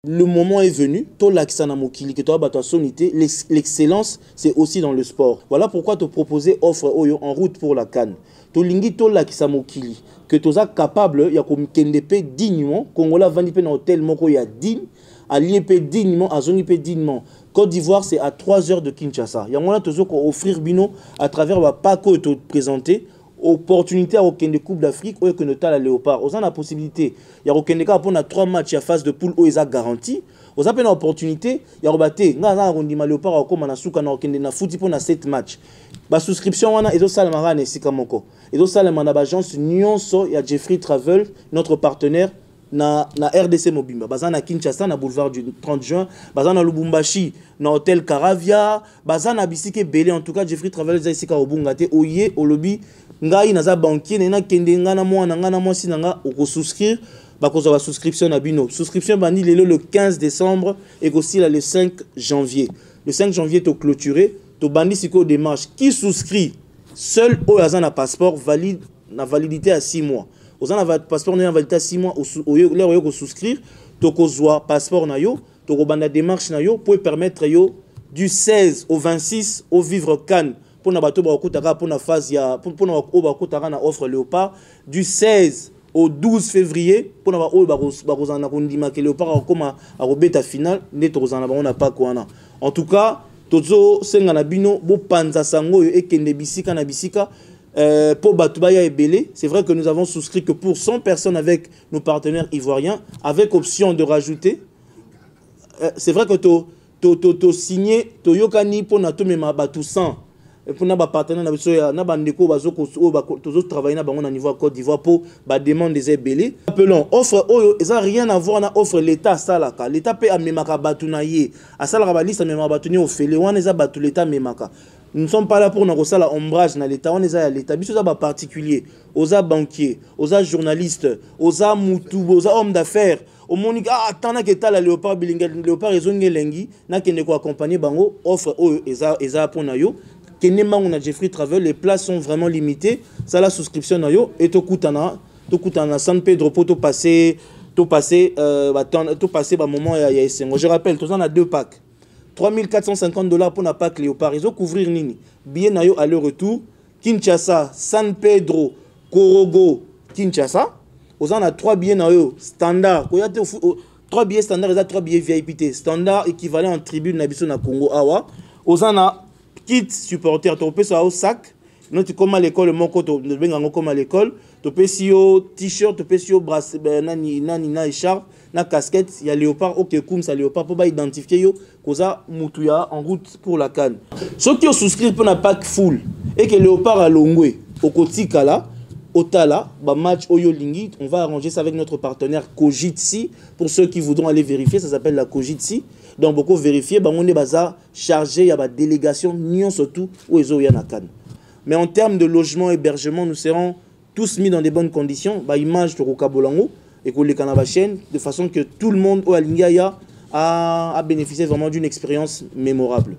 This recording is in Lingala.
Le moment est venu, l'excellence, c'est aussi dans le sport. Voilà pourquoi te proposer offre en route pour la CAN. Que tu es capable, de dignement, Congola vandi pe na hôtel moko ya digne, allié pe dignement, azoni pe dignement. Côte d'Ivoire, c'est à 3 heures de Kinshasa. Il y a moyen de offrir bino à travers le PACO et te présenter. Opportunité à aucun de Coupe d'Afrique ou que nous la Léopard. Vous avez la possibilité. Il y a aucun cas pour 3 matchs à phase de poule où ils ont garanti. Vous avez une opportunité. Il y a rebatté. Nga na Léopard comme na souka na aucun na foot pour na 7 matchs. Ba souscription wana ezo salamara ne sikamoko. Ezo salamana agence nyonso ya Jeffrey Travel, notre partenaire na RDC Mobimba. Bazan na Kinshasa na boulevard du 30 juin, bazan na Lubumbashi na hôtel Caravia, bazan na bisike belé en tout cas Jeffrey Travel za isika obungate oye au lobby. Ngai naza banquier na kende ngana mwa sinanga oko souscrire bakoza ba souscription na bino. Souscription bandi le 15 décembre et aussi le 5 janvier. Le 5 janvier to clôturé, to bandi siko démarche qui souscrit seul au azan na passeport valide na validité à 6 mois. Aux an na passeport na validité à 6 mois au l'air yo ko souscrire to kozwa passeport na yo, to ko banda démarche na yo pour permettre yo du 16 au 26 au vivre CAN. Pour na bato ba okutaka pour na phase ya pour na okutaka na offre Léopard du 16 au 12 février pour na ba kozana kondima ke Léopard akoma akobeta final neto kozana ba on pas quoi. En tout cas tozo senga na bino bo panza sango yo ekende bisika na bisika pour Batubaya et Belé. C'est vrai que nous avons souscrit que pour 100 personnes avec nos partenaires ivoiriens avec option de rajouter. C'est vrai que to signé to yokani pour na to mema batu 100 pour na ba partenaire na biso ya na bandeko bazoko tozo travailler na bango na niveau Côte d'Ivoire pour ba demande des belé. Appelons offre oyo ça rien à voir na offre l'état salaka. L'état peut amemaka batu na ye. Asala ba liste amemaka batu ni ofele wana za batu l'état memaka. Nous ne sommes pas là pour nous faire l'ombrage dans l'État. On est à l'État. Nous sommes particuliers, aux banquiers, aux journalistes, aux moutou, aux hommes d'affaires. Au monde, tant que tu as la Léopard bilingue, Léopard et Zongue Lengi, n'a qu'une accompagné bango offre eza pour nayo. Kenema on a Jeffrey Travel, les places sont vraiment limitées. Ça la souscription nayo et to kutana San Pedro pour tout passer moment ya esengo. Je rappelle, tous on a 2 packs. 3450 $ pour na pack Léopard. Ils ont couvrir nini. Billet nayo aller-retour. Kinshasa, San Pedro, Korogo, Kinshasa. Aux en a 3 billets nayo standard. 3 billets standard, ils ont 3 billets VIP. Standard équivalent en tribune nabiso na Congo awa. Aux en a kit supporter. Tu peux ça au sac. Non tu comme à l'école mon côté de bengango comme à l'école. Tu peux si au t-shirt, tu peux si au bracelet nani écharpe. Na casquette, il y a Léopard, ok, comme ça Léopard, pour identifier yo, koza mutuya en route pour la CAN. Ceux qui ont souscrit pour la pack full et que Léopard a longwe au Kotikala, au Tala, bah match Oyo Lingi, on va arranger ça avec notre partenaire Kojitsi. Pour ceux qui voudront aller vérifier, ça s'appelle la Kojitsi. Donc beaucoup vérifier, bah on est baza chargé, il y a une délégation, nion surtout où ils ont la CAN. Mais en termes de logement, hébergement, nous serons tous mis dans des bonnes conditions. Bah image de Rokabolango. Et qu'on les canava chaîne de façon que tout le monde au Alingaya a bénéficié vraiment d'une expérience mémorable.